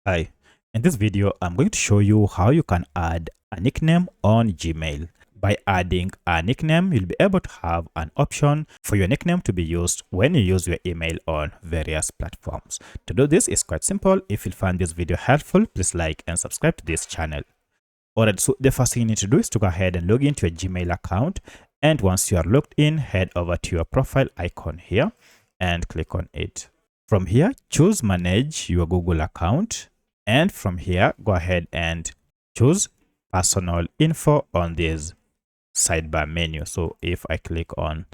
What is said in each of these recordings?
Hi, in this video, I'm going to show you how you can add a nickname on Gmail. By adding a nickname, you'll be able to have an option for your nickname to be used when you use your email on various platforms. To do this is quite simple. If you find this video helpful, please like and subscribe to this channel. Alright, so the first thing you need to do is to go ahead and log into your Gmail account. And once you are logged in, head over to your profile icon here and click on it. From here, choose manage your Google account. And from here, go ahead and choose personal info on this sidebar menu. So if I click on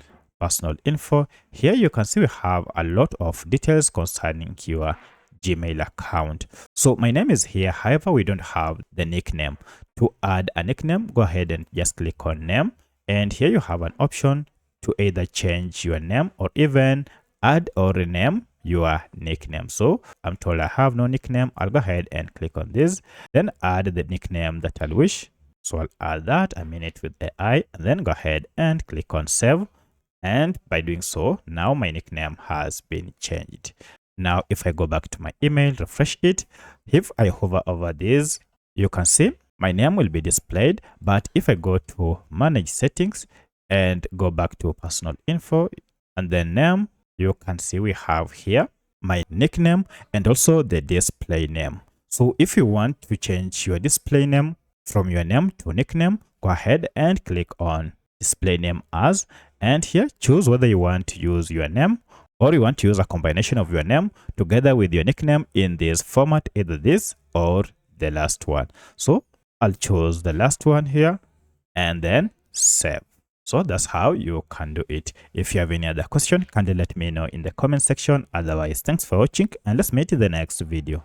personal info, here you can see we have a lot of details concerning your Gmail account. So my name is here. However, we don't have the nickname. To add a nickname, go ahead and just click on name. And here you have an option to either change your name or even add or rename your nickname. So I'm told I have no nickname. I'll go ahead and click on this, then add the nickname that I'll wish. So I'll add that, I mean it with AI, and then go ahead and click on save. And by doing so, now my nickname has been changed. Now, if I go back to my email, refresh it, if I hover over this, you can see my name will be displayed. But if I go to manage settings and go back to personal info and then name, you can see we have here my nickname and also the display name. So if you want to change your display name from your name to nickname, go ahead and click on display name as, and here choose whether you want to use your name or you want to use a combination of your name together with your nickname in this format, either this or the last one. So I'll choose the last one here and then save. So that's how you can do it. If you have any other question, kindly let me know in the comment section. Otherwise, thanks for watching and let's meet in the next video.